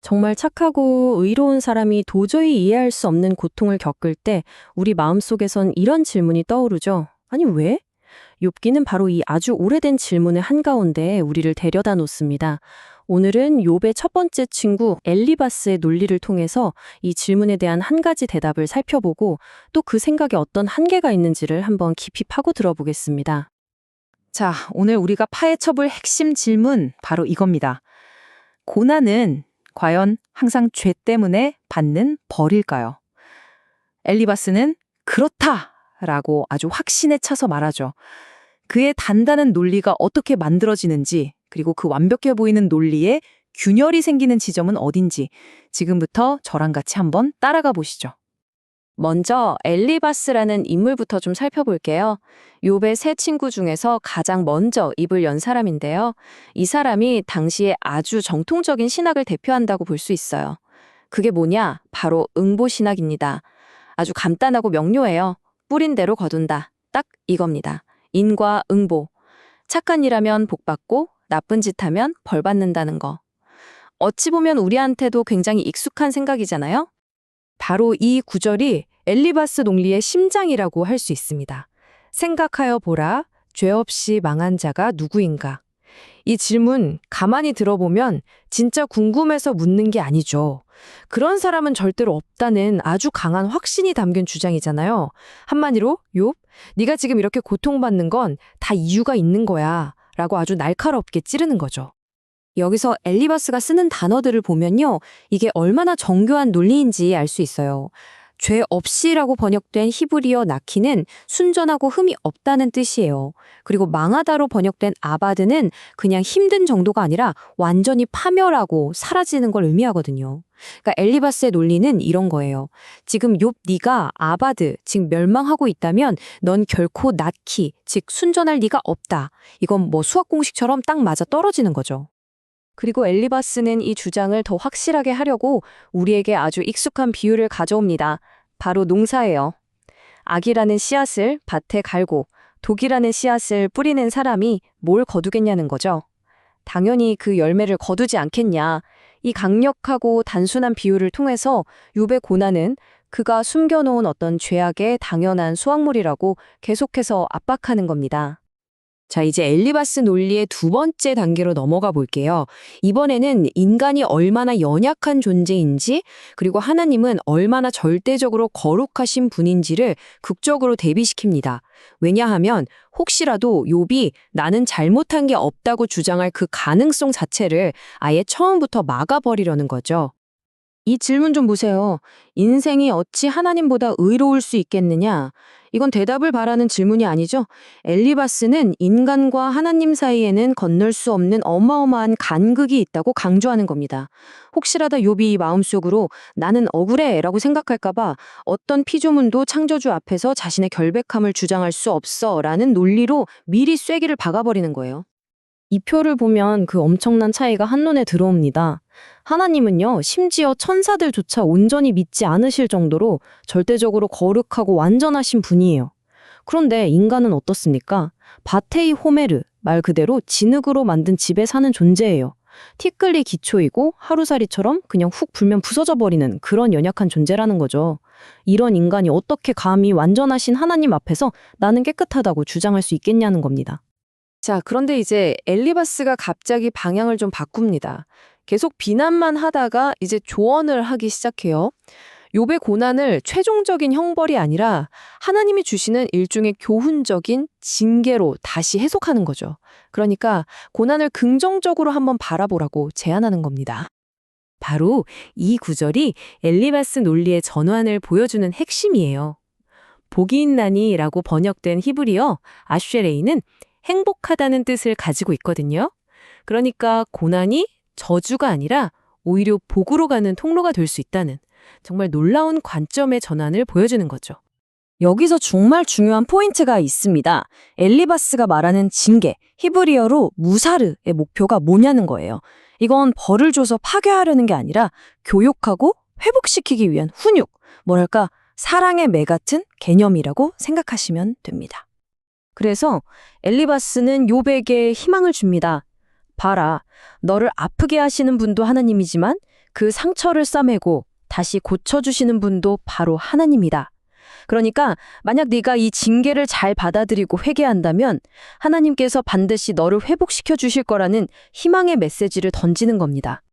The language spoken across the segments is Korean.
정말 착하고 의로운 사람이 도저히 이해할 수 없는 고통을 겪을 때 우리 마음속에선 이런 질문이 떠오르죠. 아니, 왜? 욥기는 바로 이 아주 오래된 질문의 한가운데에 우리를 데려다 놓습니다. 오늘은 욥의 첫 번째 친구 엘리바스의 논리를 통해서 이 질문에 대한 한 가지 대답을 살펴보고 또 그 생각에 어떤 한계가 있는지를 한번 깊이 파고 들어보겠습니다. 자, 오늘 우리가 파헤쳐볼 핵심 질문 바로 이겁니다. 고난은 과연 항상 죄 때문에 받는 벌일까요? 엘리바스는 그렇다라고 아주 확신에 차서 말하죠. 그의 단단한 논리가 어떻게 만들어지는지, 그리고 그 완벽해 보이는 논리에 균열이 생기는 지점은 어딘지 지금부터 저랑 같이 한번 따라가 보시죠. 먼저 엘리바스라는 인물부터 좀 살펴볼게요. 욥의 세 친구 중에서 가장 먼저 입을 연 사람인데요. 이 사람이 당시에 아주 정통적인 신학을 대표한다고 볼 수 있어요. 그게 뭐냐? 바로 응보신학입니다. 아주 간단하고 명료해요. 뿌린 대로 거둔다. 딱 이겁니다. 인과 응보. 착한 일하면 복받고 나쁜 짓 하면 벌 받는다는 거. 어찌 보면 우리한테도 굉장히 익숙한 생각이잖아요? 바로 이 구절이 엘리바스 논리의 심장이라고 할 수 있습니다. 생각하여 보라, 죄 없이 망한 자가 누구인가? 이 질문 가만히 들어보면 진짜 궁금해서 묻는 게 아니죠. 그런 사람은 절대로 없다는 아주 강한 확신이 담긴 주장이잖아요. 한마디로 욥, 네가 지금 이렇게 고통받는 건 다 이유가 있는 거야 라고 아주 날카롭게 찌르는 거죠. 여기서 엘리바스가 쓰는 단어들을 보면요. 이게 얼마나 정교한 논리인지 알 수 있어요. 죄 없이라고 번역된 히브리어 나키는 순전하고 흠이 없다는 뜻이에요. 그리고 망하다로 번역된 아바드는 그냥 힘든 정도가 아니라 완전히 파멸하고 사라지는 걸 의미하거든요. 그러니까 엘리바스의 논리는 이런 거예요. 지금 욥 네가 아바드, 즉 멸망하고 있다면 넌 결코 나키, 즉 순전할 리가 없다. 이건 뭐 수학 공식처럼 딱 맞아 떨어지는 거죠. 그리고 엘리바스는 이 주장을 더 확실하게 하려고 우리에게 아주 익숙한 비유를 가져옵니다. 바로 농사예요. 악이라는 씨앗을 밭에 갈고 독이라는 씨앗을 뿌리는 사람이 뭘 거두겠냐는 거죠. 당연히 그 열매를 거두지 않겠냐. 이 강력하고 단순한 비유를 통해서 욥의 고난은 그가 숨겨놓은 어떤 죄악의 당연한 수확물이라고 계속해서 압박하는 겁니다. 자, 이제 엘리바스 논리의 두 번째 단계로 넘어가 볼게요. 이번에는 인간이 얼마나 연약한 존재인지, 그리고 하나님은 얼마나 절대적으로 거룩하신 분인지를 극적으로 대비시킵니다. 왜냐하면 혹시라도 욥이 나는 잘못한 게 없다고 주장할 그 가능성 자체를 아예 처음부터 막아버리려는 거죠. 이 질문 좀 보세요. 인생이 어찌 하나님보다 의로울 수 있겠느냐? 이건 대답을 바라는 질문이 아니죠. 엘리바스는 인간과 하나님 사이에는 건널 수 없는 어마어마한 간극이 있다고 강조하는 겁니다. 혹시라도 욥이 이 마음속으로 나는 억울해 라고 생각할까 봐 어떤 피조물도 창조주 앞에서 자신의 결백함을 주장할 수 없어 라는 논리로 미리 쐐기를 박아버리는 거예요. 이 표를 보면 그 엄청난 차이가 한눈에 들어옵니다. 하나님은요, 심지어 천사들조차 온전히 믿지 않으실 정도로 절대적으로 거룩하고 완전하신 분이에요. 그런데 인간은 어떻습니까? 바테이 호메르, 말 그대로 진흙으로 만든 집에 사는 존재예요. 티끌이 기초이고 하루살이처럼 그냥 훅 불면 부서져 버리는 그런 연약한 존재라는 거죠. 이런 인간이 어떻게 감히 완전하신 하나님 앞에서 나는 깨끗하다고 주장할 수 있겠냐는 겁니다. 자, 그런데 이제 엘리바스가 갑자기 방향을 좀 바꿉니다. 계속 비난만 하다가 이제 조언을 하기 시작해요. 욥의 고난을 최종적인 형벌이 아니라 하나님이 주시는 일종의 교훈적인 징계로 다시 해석하는 거죠. 그러니까 고난을 긍정적으로 한번 바라보라고 제안하는 겁니다. 바로 이 구절이 엘리바스 논리의 전환을 보여주는 핵심이에요. 복이 있나니라고 번역된 히브리어 아쉐레이는 행복하다는 뜻을 가지고 있거든요. 그러니까 고난이 저주가 아니라 오히려 복으로 가는 통로가 될 수 있다는 정말 놀라운 관점의 전환을 보여주는 거죠. 여기서 정말 중요한 포인트가 있습니다. 엘리바스가 말하는 징계, 히브리어로 무사르의 목표가 뭐냐는 거예요. 이건 벌을 줘서 파괴하려는 게 아니라 교육하고 회복시키기 위한 훈육, 뭐랄까 사랑의 매 같은 개념이라고 생각하시면 됩니다. 그래서 엘리바스는 욥에게 희망을 줍니다. 봐라, 너를 아프게 하시는 분도 하나님이지만 그 상처를 싸매고 다시 고쳐주시는 분도 바로 하나님이다. 그러니까 만약 네가 이 징계를 잘 받아들이고 회개한다면 하나님께서 반드시 너를 회복시켜 주실 거라는 희망의 메시지를 던지는 겁니다.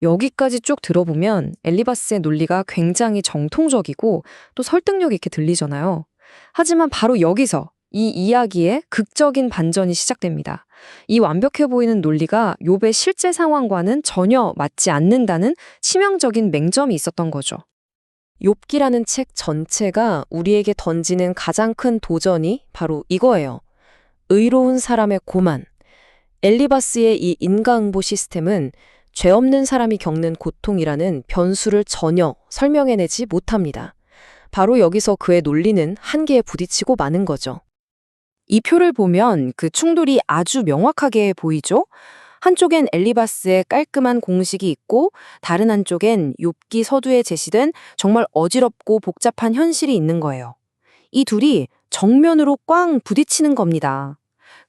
여기까지 쭉 들어보면 엘리바스의 논리가 굉장히 정통적이고 또 설득력 있게 들리잖아요. 하지만 바로 여기서 이 이야기의 극적인 반전이 시작됩니다. 이 완벽해 보이는 논리가 욥의 실제 상황과는 전혀 맞지 않는다는 치명적인 맹점이 있었던 거죠. 욥기라는 책 전체가 우리에게 던지는 가장 큰 도전이 바로 이거예요. 의로운 사람의 고만. 엘리바스의 이 인과응보 시스템은 죄 없는 사람이 겪는 고통이라는 변수를 전혀 설명해내지 못합니다. 바로 여기서 그의 논리는 한계에 부딪히고 마는 거죠. 이 표를 보면 그 충돌이 아주 명확하게 보이죠? 한쪽엔 엘리바스의 깔끔한 공식이 있고 다른 한쪽엔 욥기 서두에 제시된 정말 어지럽고 복잡한 현실이 있는 거예요. 이 둘이 정면으로 꽝 부딪히는 겁니다.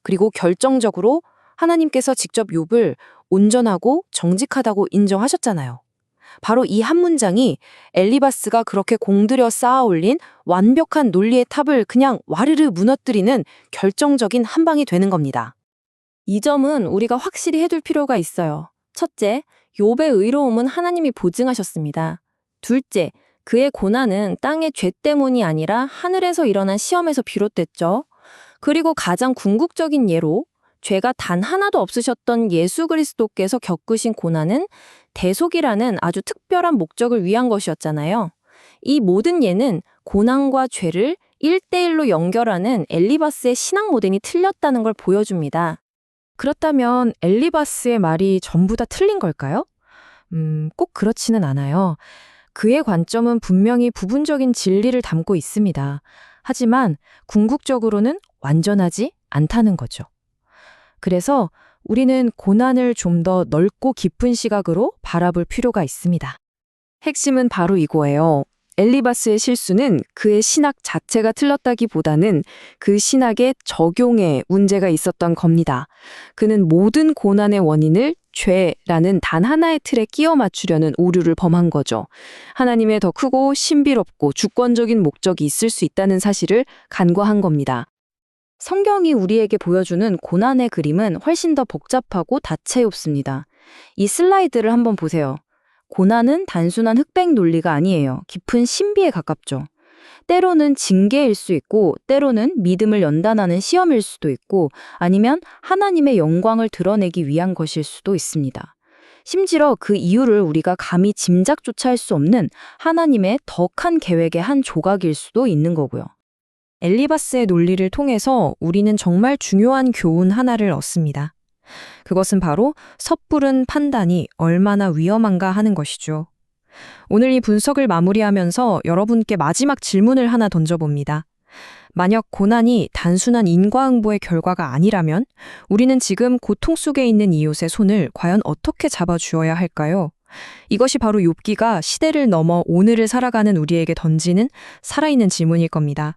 그리고 결정적으로 하나님께서 직접 욥을 온전하고 정직하다고 인정하셨잖아요. 바로 이 한 문장이 엘리바스가 그렇게 공들여 쌓아 올린 완벽한 논리의 탑을 그냥 와르르 무너뜨리는 결정적인 한 방이 되는 겁니다. 이 점은 우리가 확실히 해둘 필요가 있어요. 첫째, 욥의 의로움은 하나님이 보증하셨습니다. 둘째, 그의 고난은 땅의 죄 때문이 아니라 하늘에서 일어난 시험에서 비롯됐죠. 그리고 가장 궁극적인 예로 죄가 단 하나도 없으셨던 예수 그리스도께서 겪으신 고난은 대속이라는 아주 특별한 목적을 위한 것이었잖아요. 이 모든 예는 고난과 죄를 1대1로 연결하는 엘리바스의 신앙 모델이 틀렸다는 걸 보여줍니다. 그렇다면 엘리바스의 말이 전부 다 틀린 걸까요? 꼭 그렇지는 않아요. 그의 관점은 분명히 부분적인 진리를 담고 있습니다. 하지만 궁극적으로는 완전하지 않다는 거죠. 그래서 우리는 고난을 좀 더 넓고 깊은 시각으로 바라볼 필요가 있습니다. 핵심은 바로 이거예요. 엘리바스의 실수는 그의 신학 자체가 틀렸다기보다는 그 신학의 적용에 문제가 있었던 겁니다. 그는 모든 고난의 원인을 죄라는 단 하나의 틀에 끼워 맞추려는 오류를 범한 거죠. 하나님의 더 크고 신비롭고 주권적인 목적이 있을 수 있다는 사실을 간과한 겁니다. 성경이 우리에게 보여주는 고난의 그림은 훨씬 더 복잡하고 다채롭습니다. 이 슬라이드를 한번 보세요. 고난은 단순한 흑백 논리가 아니에요. 깊은 신비에 가깝죠. 때로는 징계일 수 있고, 때로는 믿음을 연단하는 시험일 수도 있고, 아니면 하나님의 영광을 드러내기 위한 것일 수도 있습니다. 심지어 그 이유를 우리가 감히 짐작조차 할 수 없는 하나님의 더 큰 계획의 한 조각일 수도 있는 거고요. 엘리바스의 논리를 통해서 우리는 정말 중요한 교훈 하나를 얻습니다. 그것은 바로 섣부른 판단이 얼마나 위험한가 하는 것이죠. 오늘 이 분석을 마무리하면서 여러분께 마지막 질문을 하나 던져봅니다. 만약 고난이 단순한 인과응보의 결과가 아니라면 우리는 지금 고통 속에 있는 이웃의 손을 과연 어떻게 잡아주어야 할까요? 이것이 바로 욥기가 시대를 넘어 오늘을 살아가는 우리에게 던지는 살아있는 질문일 겁니다.